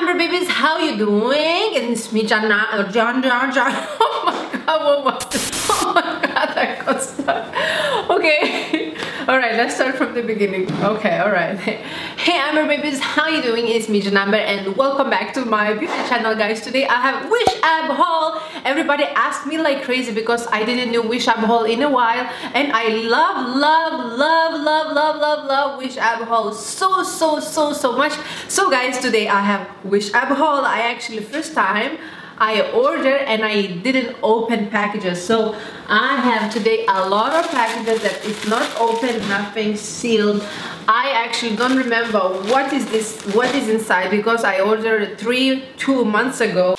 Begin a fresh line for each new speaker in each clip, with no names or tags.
Amber babies, how you doing? It's me, John. Oh my god, what was this? Oh my god, I got stuck. Okay, alright, let's start from the beginning. Okay, alright. Hey Amber babies, how you doing? It's me, John Amber, and welcome back to my beauty channel, guys. Today I have Wish Ab haul. Everybody asked me like crazy because I didn't do Wish Ab haul in a while, and I love Wish Ab haul so much. So guys, today I have Wish Ab haul. I actually first time I ordered and I didn't open packages, so I have today a lot of packages that is not open, nothing sealed. I actually don't remember what is this, what is inside, because I ordered 2 months ago.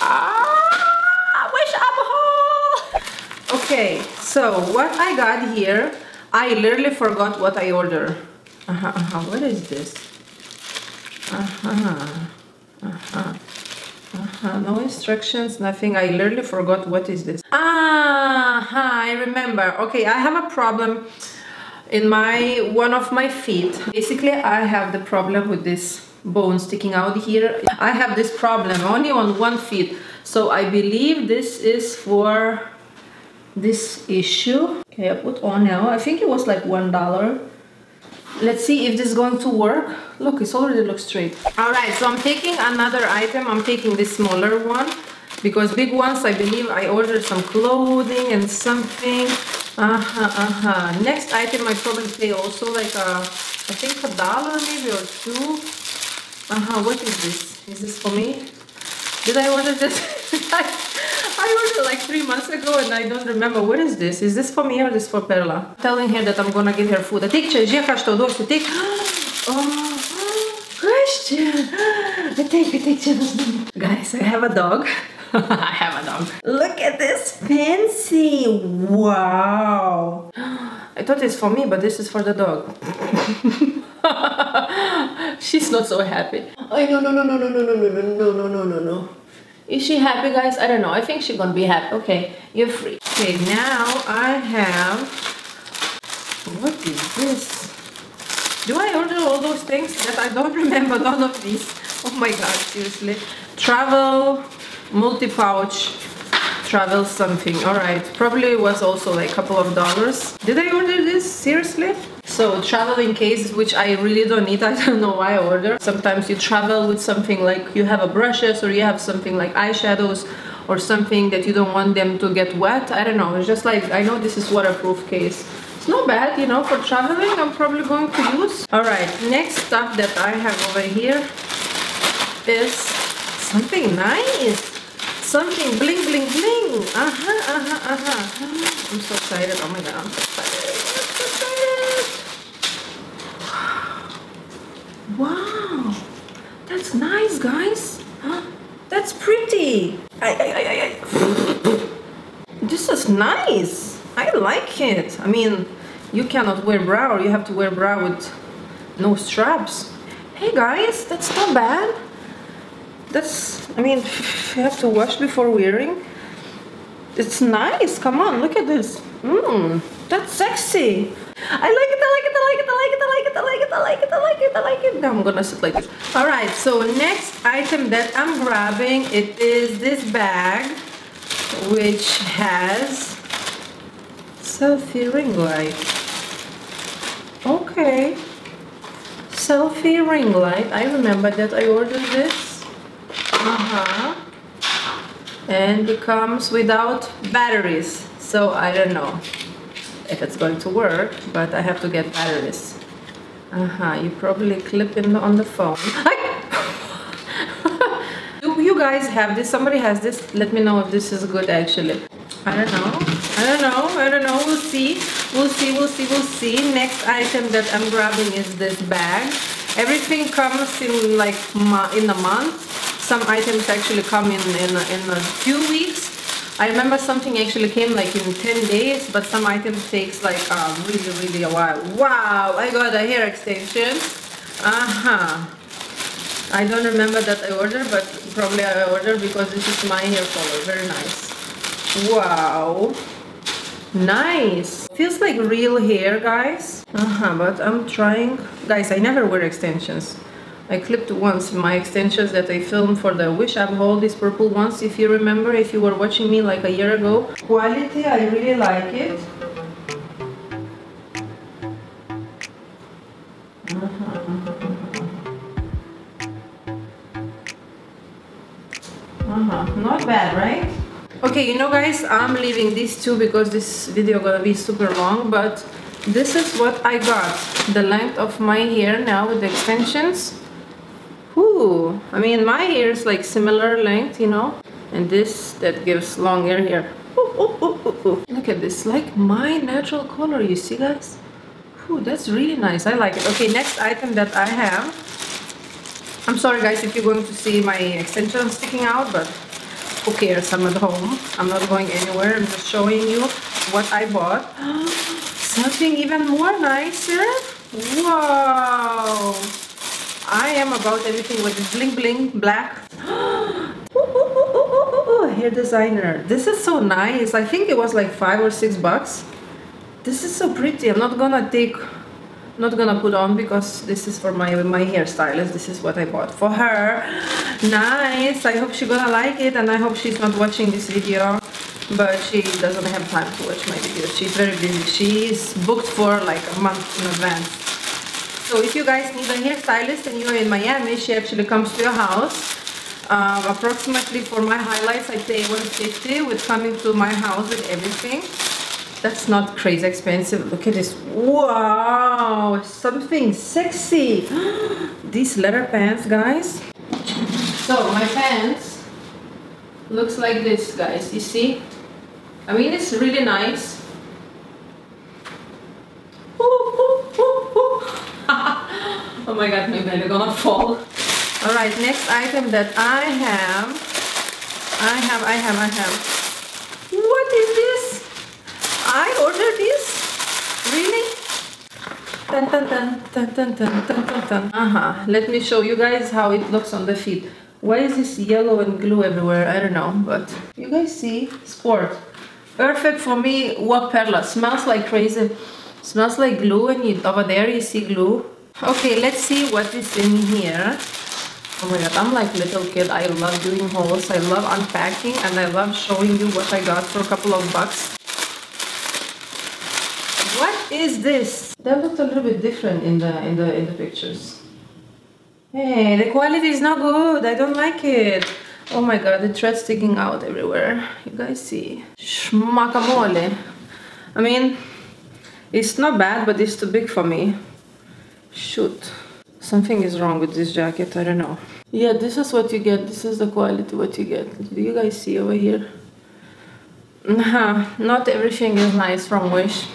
Wish Ab haul. Okay, so what I got here, I literally forgot what I ordered. What is this? No instructions, nothing. I literally forgot what is this. I remember. Okay, I have a problem in one of my feet. Basically, I have the problem with this bone sticking out here. I have this problem only on one foot, so I believe this is for this issue. Okay, I put on now. I think it was like $1. Let's see if this is going to work. Look, it already looks straight. Alright, so I'm taking another item. I'm taking this smaller one, because big ones, I believe I ordered some clothing and something. Next item I probably pay also like I think $1 maybe or $2. What is this? Is this for me? Did I order this? I ordered like 3 months ago and I don't remember. What is this? Is this for me or this for Perla? I'm telling her that I'm gonna give her food. Take take. Oh, question. Guys, I have a dog. I have a dog. Look at this fancy. Wow. I thought it's for me, but this is for the dog. She's not so happy. Oh, no. Is she happy, guys? I don't know. I think she's gonna be happy. Okay, you're free. Okay, now I have... What is this? Do I order all those things that I don't remember none of these? Oh my god, seriously. Travel, multi-pouch, travel something. Alright, probably was also like a couple of dollars. Did I order this? Seriously? So traveling cases, which I really don't need. I don't know why I order. Sometimes you travel with something like you have a brushes, or you have something like eyeshadows or something that you don't want them to get wet. I don't know. It's just like, I know this is waterproof case. It's not bad, you know, for traveling. I'm probably going to use. All right, next stuff that I have over here is something nice. Something bling. I'm so excited. Oh my god, I'm so excited. Wow, that's nice, guys. That's pretty. This is nice. I like it. I mean, you cannot wear bra, or you have to wear bra with no straps. Hey guys, that's not bad. That's, I mean, you have to wash before wearing. It's nice. Come on, look at this. That's sexy. I like it. Now I'm gonna sit like this. Alright, so next item that I'm grabbing, it is this bag, which has selfie ring light. Okay, selfie ring light. I remember that I ordered this. And it comes without batteries, so I don't know if it's going to work, but I have to get batteries. You probably clip in on the phone. Do you guys have this? Somebody has this? Let me know if this is good actually. I don't know. We'll see. Next item that I'm grabbing is this bag. Everything comes in like in a month. Some items actually come in a few weeks. I remember something actually came like in 10 days, but some items takes like really a while. Wow, I got a hair extension. I don't remember that I ordered, but probably I ordered because this is my hair color. Very nice. Wow. Nice. Feels like real hair, guys. But I'm trying. Guys, I never wear extensions. I clipped once my extensions that I filmed for the Wish App haul, these purple ones, if you remember, if you were watching me like a year ago. Quality, I really like it. Not bad, right? Okay, you know guys, I'm leaving these two because this video gonna be super long, but this is what I got. The length of my hair now with the extensions. Whoo! I mean, my hair is like similar length, you know, and this that gives longer hair. Ooh, ooh, ooh, ooh, ooh. Look at this, like my natural color, you see guys? Whoo, that's really nice. I like it. Okay, next item that I have. I'm sorry guys if you're going to see my extensions sticking out, but who cares? I'm at home. I'm not going anywhere. I'm just showing you what I bought. Something even more nicer. Wow! I am about everything with this bling bling black. Hair designer. This is so nice. I think it was like $5 or $6. This is so pretty. I'm not gonna put on because this is for my hairstylist. This is what I bought for her. Nice. I hope she's gonna like it, and I hope she's not watching this video, but she doesn't have time to watch my videos. She's very busy. She's booked for like a month in advance. So if you guys need a hairstylist and you're in Miami, she actually comes to your house. Approximately for my highlights I pay $150 with coming to my house with everything. That's not crazy expensive. Look at this. Wow, something sexy. These leather pants, guys. So my pants looks like this, guys. You see? I mean, it's really nice. Oh my god, my belly gonna fall. All right, next item that I have. What is this? I ordered this? Really? Dun, dun, dun, dun, dun, dun, dun, dun. Let me show you guys how it looks on the feet. Why is this yellow and glue everywhere? I don't know, but you guys see? Sport. Perfect for me. Walk perla. Smells like crazy. Smells like glue, and over there you see glue. Okay, let's see what is in here. Oh my god, I'm like little kid. I love doing hauls. I love unpacking, and I love showing you what I got for a couple of bucks. What is this? That looked a little bit different in the pictures. Hey, the quality is not good. I don't like it. Oh my god, the thread sticking out everywhere. You guys see? Schmacamole. I mean, it's not bad, but it's too big for me. Shoot. Something is wrong with this jacket. I don't know. Yeah, this is what you get. This is the quality what you get. Do you guys see over here? Not everything is nice from Wish.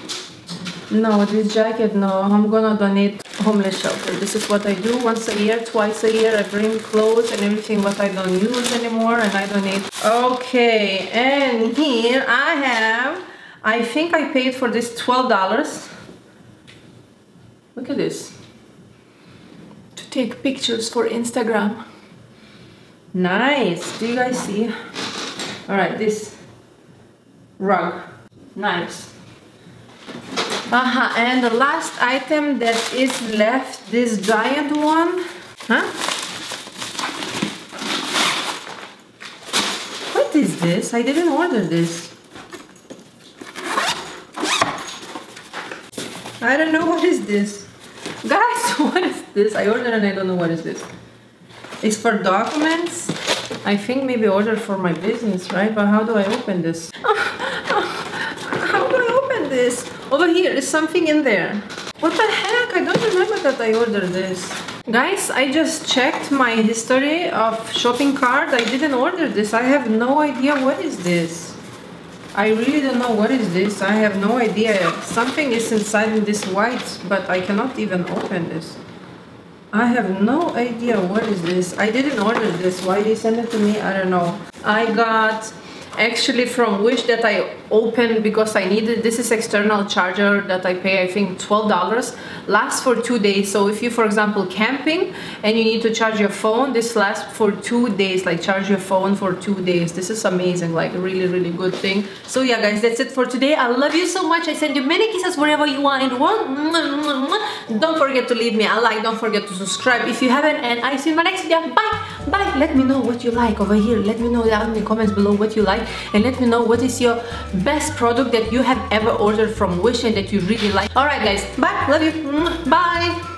No, this jacket, no. I'm gonna donate homeless shelter. This is what I do once a year, twice a year. I bring clothes and everything what I don't use anymore, and I donate. Okay, and here I have, I think I paid for this $12. Look at this. To take pictures for Instagram. Nice. Do you guys see? All right, this rug. Nice. And the last item that is left, this giant one. What is this? I didn't order this. I don't know what is this. Guys, what is this? I ordered and I don't know what is this. It's for documents. I think maybe ordered for my business, right? But how do I open this? How do I open this? Over here is something in there. What the heck? I don't remember that I ordered this. Guys, I just checked my history of shopping cart. I didn't order this. I have no idea what is this. I really don't know what is this. I have no idea. Something is inside in this white, but I cannot even open this. I have no idea what is this. I didn't order this. Why they send it to me? I don't know. I got actually from Wish that I opened because I needed. This is external charger that I pay, I think $12. Lasts for 2 days. So if you, for example, camping and you need to charge your phone, this lasts for 2 days. Like charge your phone for 2 days. This is amazing, like a really, really good thing. So yeah, guys, that's it for today. I love you so much. I send you many kisses wherever you are in the world. Don't forget to leave me a like. Don't forget to subscribe if you haven't. And I see you in my next video. Bye. Bye. Let me know what you like over here. Let me know down in the comments below what you like. And let me know what is your best product that you have ever ordered from Wish and that you really like. Alright guys, bye, love you, bye.